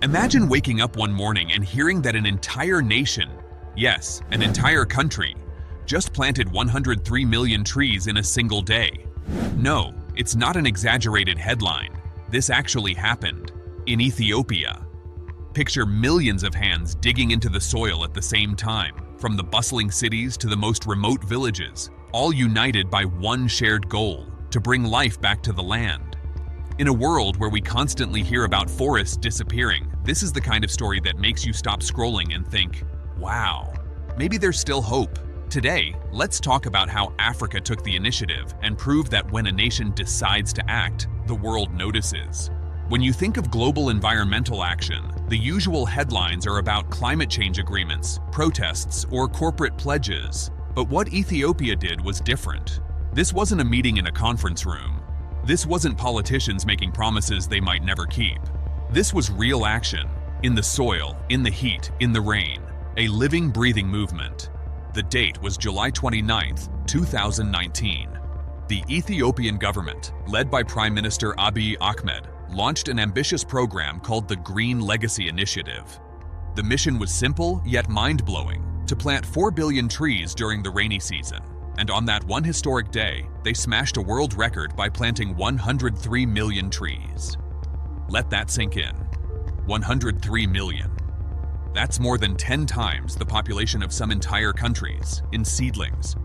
Imagine waking up one morning and hearing that an entire nation, yes, an entire country, just planted 103 million trees in a single day. No, it's not an exaggerated headline. This actually happened in Ethiopia. Picture millions of hands digging into the soil at the same time, from the bustling cities to the most remote villages, all united by one shared goal: to bring life back to the land. In a world where we constantly hear about forests disappearing, this is the kind of story that makes you stop scrolling and think, wow, maybe there's still hope. Today, let's talk about how Africa took the initiative and proved that when a nation decides to act, the world notices. When you think of global environmental action, the usual headlines are about climate change agreements, protests, or corporate pledges. But what Ethiopia did was different. This wasn't a meeting in a conference room. This wasn't politicians making promises they might never keep. This was real action, in the soil, in the heat, in the rain, a living, breathing movement. The date was July 29th, 2019. The Ethiopian government, led by Prime Minister Abiy Ahmed, launched an ambitious program called the Green Legacy Initiative. The mission was simple yet mind-blowing: to plant 4 billion trees during the rainy season. And on that one historic day, they smashed a world record by planting 103 million trees. Let that sink in. 103 million. That's more than 10 times the population of some entire countries, in seedlings.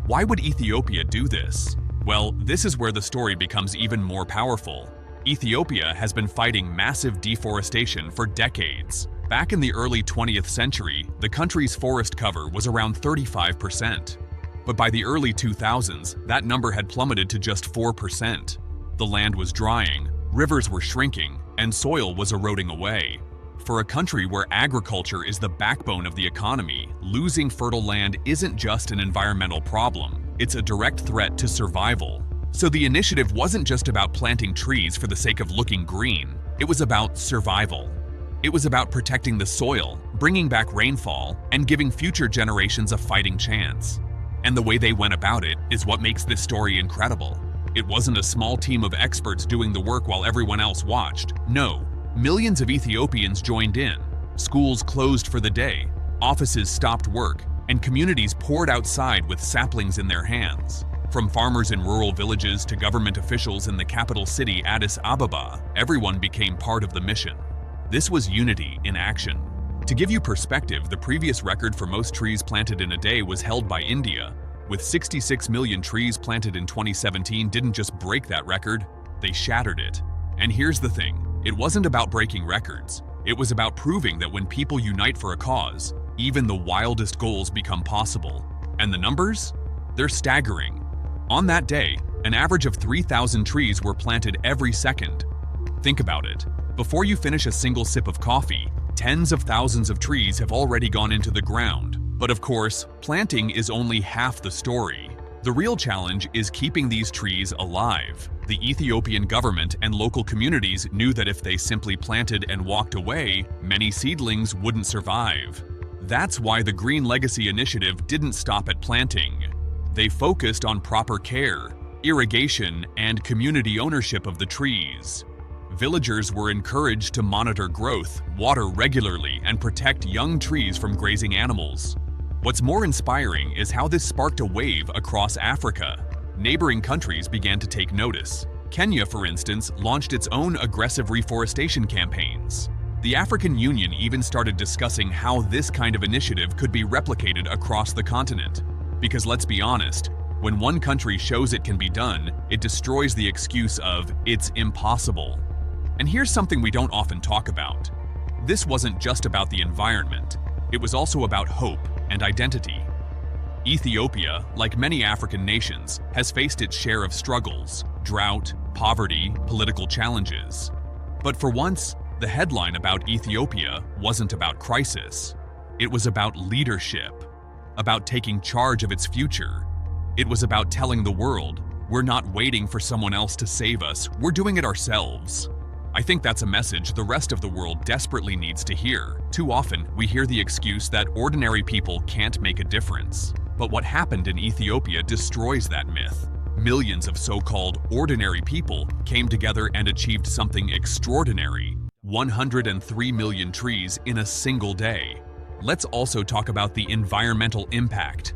Why would Ethiopia do this? Well, this is where the story becomes even more powerful. Ethiopia has been fighting massive deforestation for decades. Back in the early 20th century, the country's forest cover was around 35%. But by the early 2000s, that number had plummeted to just 4%. The land was drying, rivers were shrinking, and soil was eroding away. For a country where agriculture is the backbone of the economy, losing fertile land isn't just an environmental problem, it's a direct threat to survival. So the initiative wasn't just about planting trees for the sake of looking green, it was about survival. It was about protecting the soil, bringing back rainfall, and giving future generations a fighting chance. And the way they went about it is what makes this story incredible. It wasn't a small team of experts doing the work while everyone else watched. No, millions of Ethiopians joined in. Schools closed for the day, offices stopped work, and communities poured outside with saplings in their hands. From farmers in rural villages to government officials in the capital city, Addis Ababa, everyone became part of the mission. This was unity in action. To give you perspective, the previous record for most trees planted in a day was held by India. With 66 million trees planted in 2017 didn't just break that record, they shattered it. And here's the thing, it wasn't about breaking records. It was about proving that when people unite for a cause, even the wildest goals become possible. And the numbers? They're staggering. On that day, an average of 3,000 trees were planted every second. Think about it. Before you finish a single sip of coffee, tens of thousands of trees have already gone into the ground. But of course, planting is only half the story. The real challenge is keeping these trees alive. The Ethiopian government and local communities knew that if they simply planted and walked away, many seedlings wouldn't survive. That's why the Green Legacy Initiative didn't stop at planting. They focused on proper care, irrigation, and community ownership of the trees. Villagers were encouraged to monitor growth, water regularly, and protect young trees from grazing animals. What's more inspiring is how this sparked a wave across Africa. Neighboring countries began to take notice. Kenya, for instance, launched its own aggressive reforestation campaigns. The African Union even started discussing how this kind of initiative could be replicated across the continent. Because let's be honest, when one country shows it can be done, it destroys the excuse of "it's impossible." And here's something we don't often talk about. This wasn't just about the environment. It was also about hope and identity. Ethiopia, like many African nations, has faced its share of struggles, drought, poverty, political challenges. But for once, the headline about Ethiopia wasn't about crisis. It was about leadership, about taking charge of its future. It was about telling the world, we're not waiting for someone else to save us, we're doing it ourselves. I think that's a message the rest of the world desperately needs to hear. Too often, we hear the excuse that ordinary people can't make a difference. But what happened in Ethiopia destroys that myth. Millions of so-called ordinary people came together and achieved something extraordinary. 103 million trees in a single day. Let's also talk about the environmental impact.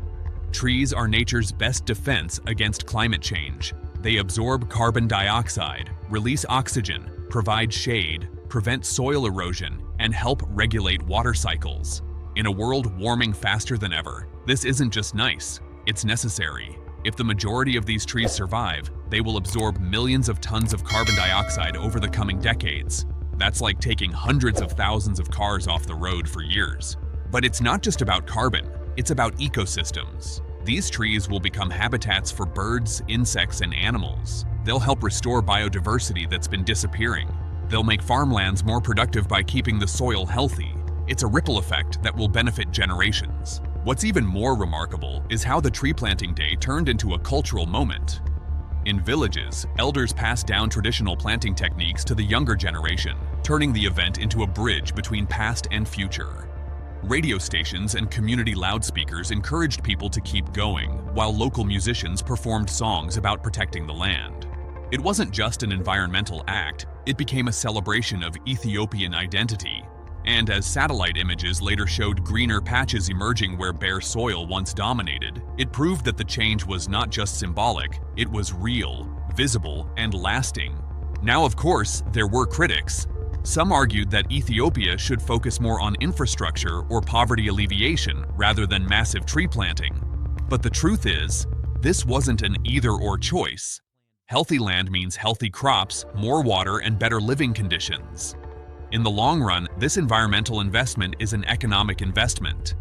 Trees are nature's best defense against climate change. They absorb carbon dioxide, release oxygen, provide shade, prevent soil erosion, and help regulate water cycles. In a world warming faster than ever, this isn't just nice, it's necessary. If the majority of these trees survive, they will absorb millions of tons of carbon dioxide over the coming decades. That's like taking hundreds of thousands of cars off the road for years. But it's not just about carbon, it's about ecosystems. These trees will become habitats for birds, insects, and animals. They'll help restore biodiversity that's been disappearing. They'll make farmlands more productive by keeping the soil healthy. It's a ripple effect that will benefit generations. What's even more remarkable is how the tree planting day turned into a cultural moment. In villages, elders passed down traditional planting techniques to the younger generation, turning the event into a bridge between past and future. Radio stations and community loudspeakers encouraged people to keep going, while local musicians performed songs about protecting the land. It wasn't just an environmental act, it became a celebration of Ethiopian identity. And as satellite images later showed greener patches emerging where bare soil once dominated, it proved that the change was not just symbolic, it was real, visible, and lasting. Now, of course, there were critics. Some argued that Ethiopia should focus more on infrastructure or poverty alleviation rather than massive tree planting. But the truth is, this wasn't an either-or choice. Healthy land means healthy crops, more water, and better living conditions. In the long run, this environmental investment is an economic investment.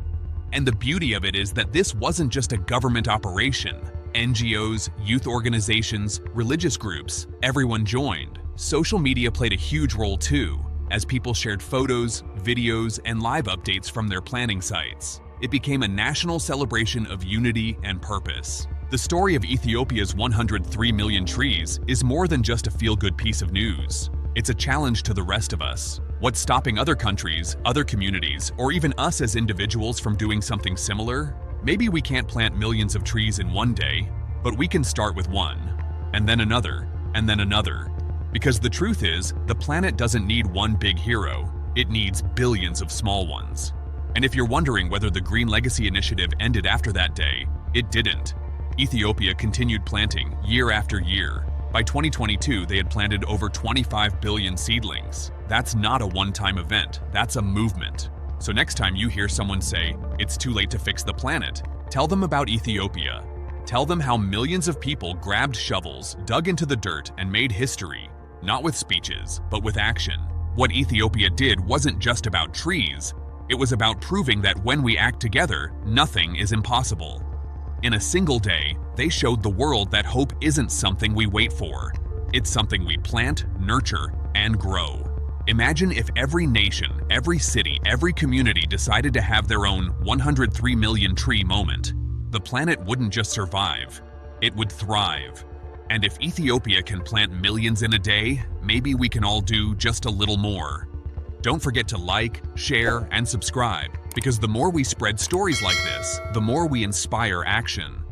And the beauty of it is that this wasn't just a government operation. NGOs, youth organizations, religious groups, everyone joined. Social media played a huge role too, as people shared photos, videos, and live updates from their planning sites. It became a national celebration of unity and purpose. The story of Ethiopia's 103 million trees is more than just a feel-good piece of news. It's a challenge to the rest of us. What's stopping other countries, other communities, or even us as individuals from doing something similar? Maybe we can't plant millions of trees in one day, but we can start with one, and then another, and then another. Because the truth is, the planet doesn't need one big hero, it needs billions of small ones. And if you're wondering whether the Green Legacy Initiative ended after that day, it didn't. Ethiopia continued planting year after year. By 2022, they had planted over 25 billion seedlings. That's not a one-time event, that's a movement. So next time you hear someone say, "It's too late to fix the planet," tell them about Ethiopia. Tell them how millions of people grabbed shovels, dug into the dirt, and made history. Not with speeches, but with action. What Ethiopia did wasn't just about trees. It was about proving that when we act together, nothing is impossible. In a single day, they showed the world that hope isn't something we wait for. It's something we plant, nurture, and grow. Imagine if every nation, every city, every community decided to have their own 103 million tree moment. The planet wouldn't just survive, it would thrive. And if Ethiopia can plant millions in a day, maybe we can all do just a little more. Don't forget to like, share, and subscribe, because the more we spread stories like this, the more we inspire action.